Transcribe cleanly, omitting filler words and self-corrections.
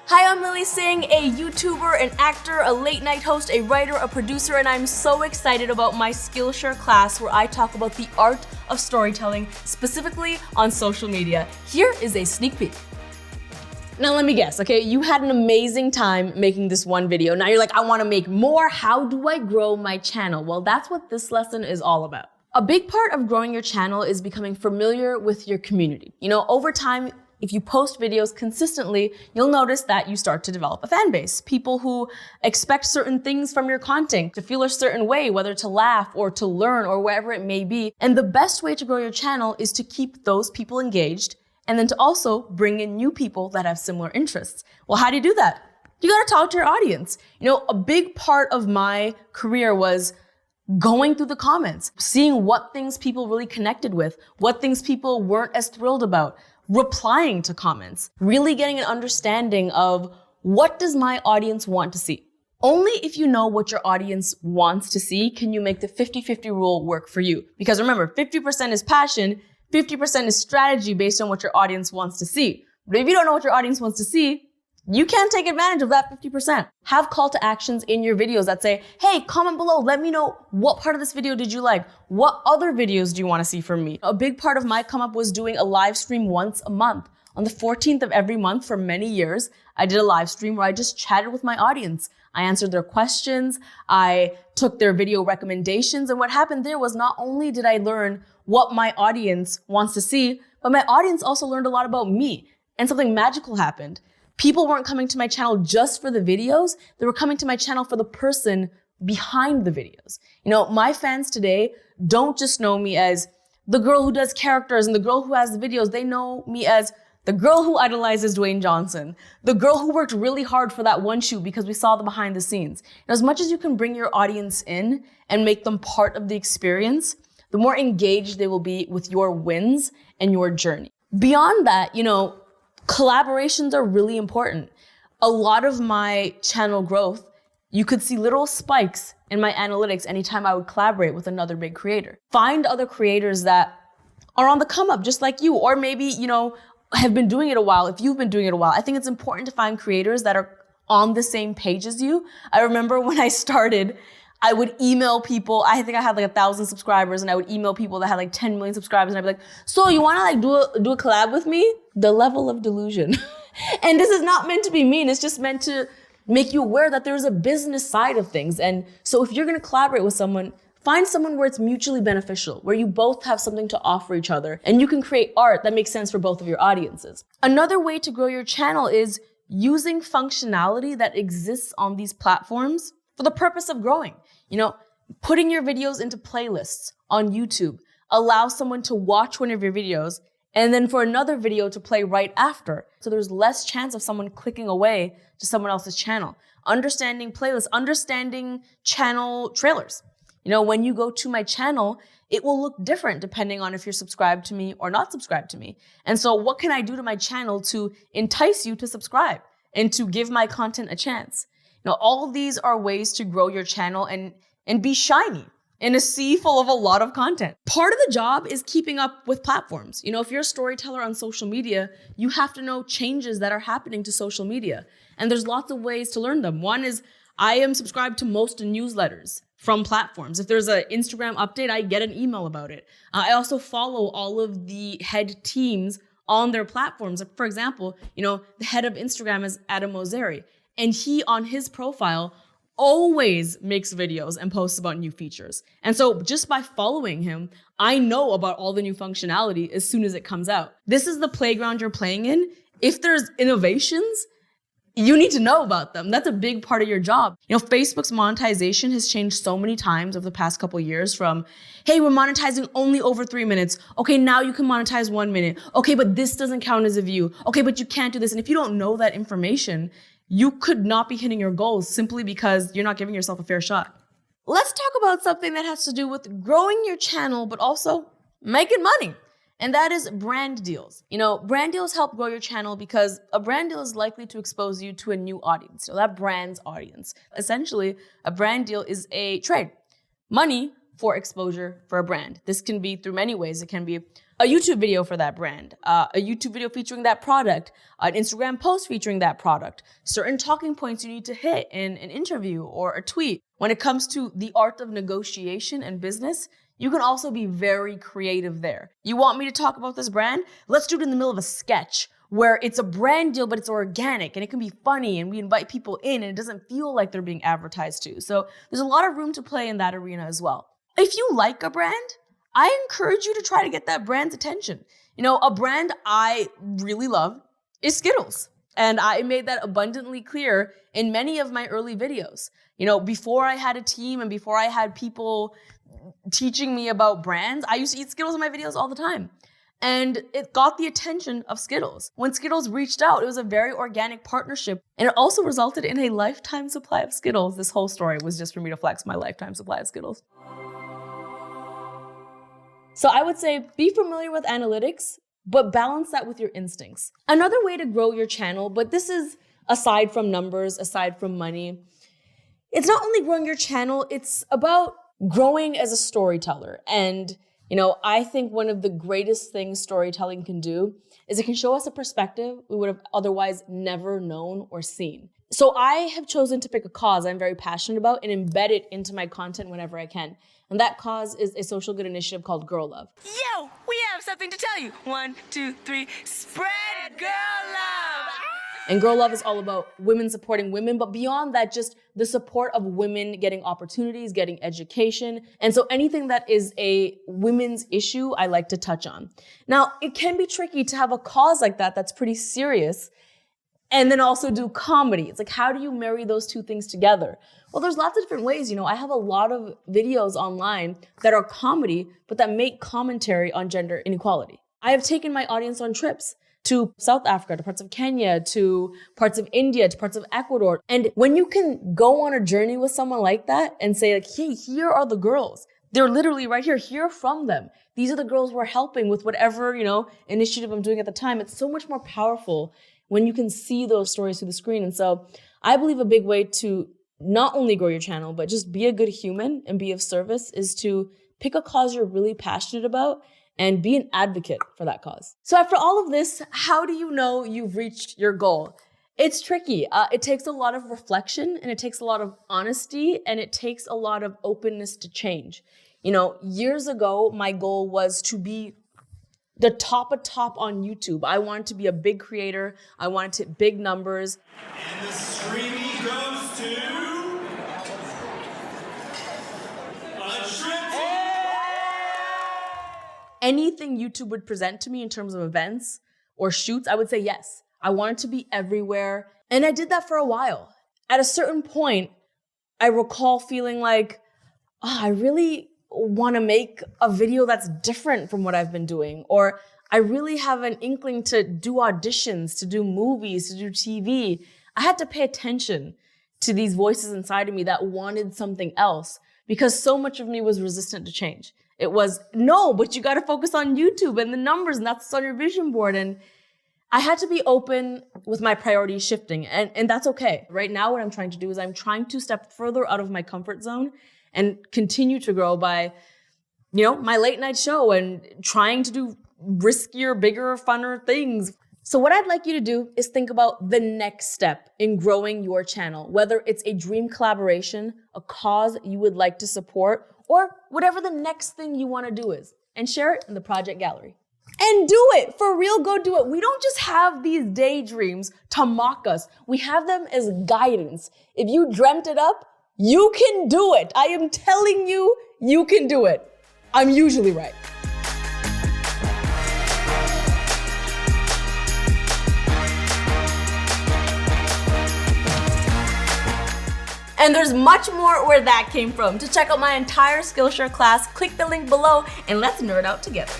Hi, I'm Lilly Singh, a YouTuber, an actor, a late night host, a writer, a producer, and I'm so excited about my Skillshare class where I talk about the art of storytelling, specifically on social media. Here is a sneak peek. Now let me guess, okay? You had an amazing time making this one video. Now you're like, I wanna make more. How do I grow my channel? Well, that's what this lesson is all about. A big part of growing your channel is becoming familiar with your community. Over time, if you post videos consistently, you'll notice that you start to develop a fan base. People who expect certain things from your content, to feel a certain way, whether to laugh or to learn or wherever it may be. And the best way to grow your channel is to keep those people engaged and then to also bring in new people that have similar interests. Well, how do you do that? You gotta talk to your audience. A big part of my career was going through the comments, seeing what things people really connected with, what things people weren't as thrilled about, replying to comments, really getting an understanding of what does my audience want to see. Only if you know what your audience wants to see can you make the 50-50 rule work for you. Because remember, 50% is passion, 50% is strategy based on what your audience wants to see. But if you don't know what your audience wants to see, you can't take advantage of that 50%. Have call to actions in your videos that say, hey, comment below, let me know what part of this video did you like? What other videos do you want to see from me? A big part of my come up was doing a live stream once a month. On the 14th of every month for many years, I did a live stream where I just chatted with my audience. I answered their questions, I took their video recommendations, and what happened there was not only did I learn what my audience wants to see, but my audience also learned a lot about me, and something magical happened. People weren't coming to my channel just for the videos, they were coming to my channel for the person behind the videos. My fans today don't just know me as the girl who does characters and the girl who has the videos, they know me as the girl who idolizes Dwayne Johnson, the girl who worked really hard for that one shoot because we saw the behind the scenes. As much as you can bring your audience in and make them part of the experience, the more engaged they will be with your wins and your journey. Beyond that, collaborations are really important. A lot of my channel growth, you could see little spikes in my analytics anytime I would collaborate with another big creator. Find other creators that are on the come up just like you, or maybe, have been doing it a while. If you've been doing it a while, I think it's important to find creators that are on the same page as you. I remember when I started, I would email people. I think I had 1,000 subscribers, and I would email people that had 10 million subscribers, and I'd be like, so you wanna do a collab with me? The level of delusion. And this is not meant to be mean, it's just meant to make you aware that there's a business side of things. And so if you're gonna collaborate with someone, find someone where it's mutually beneficial, where you both have something to offer each other, and you can create art that makes sense for both of your audiences. Another way to grow your channel is using functionality that exists on these platforms for the purpose of growing. Putting your videos into playlists on YouTube allows someone to watch one of your videos and then for another video to play right after. So there's less chance of someone clicking away to someone else's channel. Understanding playlists, understanding channel trailers. When you go to my channel, it will look different depending on if you're subscribed to me or not subscribed to me. And so what can I do to my channel to entice you to subscribe and to give my content a chance? All of these are ways to grow your channel and be shiny in a sea full of a lot of content. Part of the job is keeping up with platforms. If you're a storyteller on social media, you have to know changes that are happening to social media. And there's lots of ways to learn them. One is I am subscribed to most newsletters from platforms. If there's an Instagram update, I get an email about it. I also follow all of the head teams on their platforms. For example, the head of Instagram is Adam Mosseri. And he, on his profile, always makes videos and posts about new features. And so just by following him, I know about all the new functionality as soon as it comes out. This is the playground you're playing in. If there's innovations, you need to know about them. That's a big part of your job. Facebook's monetization has changed so many times over the past couple of years from, hey, we're monetizing only over 3 minutes. Okay, now you can monetize 1 minute. Okay, but this doesn't count as a view. Okay, but you can't do this. And if you don't know that information, you could not be hitting your goals simply because you're not giving yourself a fair shot. Let's talk about something that has to do with growing your channel, but also making money. And that is brand deals. Brand deals help grow your channel because a brand deal is likely to expose you to a new audience, that brand's audience. Essentially, a brand deal is a trade. Money for exposure for a brand. This can be through many ways. It can be a YouTube video for that brand, a YouTube video featuring that product, an Instagram post featuring that product, certain talking points you need to hit in an interview or a tweet. When it comes to the art of negotiation and business, you can also be very creative there. You want me to talk about this brand? Let's do it in the middle of a sketch where it's a brand deal, but it's organic and it can be funny and we invite people in and it doesn't feel like they're being advertised to. So there's a lot of room to play in that arena as well. If you like a brand, I encourage you to try to get that brand's attention. You know, a brand I really love is Skittles. And I made that abundantly clear in many of my early videos. You know, before I had a team and before I had people teaching me about brands, I used to eat Skittles in my videos all the time. And it got the attention of Skittles. When Skittles reached out, it was a very organic partnership. And it also resulted in a lifetime supply of Skittles. This whole story was just for me to flex my lifetime supply of Skittles. So I would say be familiar with analytics, but balance that with your instincts. Another way to grow your channel, but this is aside from numbers, aside from money, it's not only growing your channel, it's about growing as a storyteller. And you know, I think one of the greatest things storytelling can do is it can show us a perspective we would have otherwise never known or seen. So I have chosen to pick a cause I'm very passionate about and embed it into my content whenever I can. And that cause is a social good initiative called Girl Love. Yo, we have something to tell you. 1, 2, 3, spread girl love. And Girl Love is all about women supporting women, but beyond that, just the support of women getting opportunities, getting education. And so anything that is a women's issue, I like to touch on. Now, it can be tricky to have a cause like that that's pretty serious and then also do comedy. It's like, how do you marry those two things together? Well, there's lots of different ways. You know, I have a lot of videos online that are comedy, but that make commentary on gender inequality. I have taken my audience on trips to South Africa, to parts of Kenya, to parts of India, to parts of Ecuador. And when you can go on a journey with someone like that and say like, hey, here are the girls. They're literally right here. Hear from them. These are the girls we're helping with whatever, you know, initiative I'm doing at the time. It's so much more powerful when you can see those stories through the screen. And so I believe a big way to not only grow your channel, but just be a good human and be of service is to pick a cause you're really passionate about and be an advocate for that cause. So after all of this, how do you know you've reached your goal? It's tricky. It takes a lot of reflection and it takes a lot of honesty and it takes a lot of openness to change. You know, years ago, my goal was to be the top of top on YouTube. I wanted to be a big creator. I wanted to hit big numbers. And the streaming goes to a trip. Anything YouTube would present to me in terms of events or shoots, I would say yes. I wanted to be everywhere. And I did that for a while. At a certain point, I recall feeling like, oh, I really want to make a video that's different from what I've been doing. Or I really have an inkling to do auditions, to do movies, to do TV. I had to pay attention to these voices inside of me that wanted something else because so much of me was resistant to change. It was, no, but you got to focus on YouTube and the numbers and that's on your vision board. And I had to be open with my priorities shifting and that's okay. Right now, what I'm trying to do is I'm trying to step further out of my comfort zone and continue to grow by, you know, my late night show and trying to do riskier, bigger, funner things. So what I'd like you to do is think about the next step in growing your channel, whether it's a dream collaboration, a cause you would like to support, or whatever the next thing you want to do is, and share it in the project gallery. And do it, for real, go do it. We don't just have these daydreams to mock us. We have them as guidance. If you dreamt it up, you can do it. I am telling you, you can do it. I'm usually right. And there's much more where that came from. To check out my entire Skillshare class, click the link below and let's nerd out together.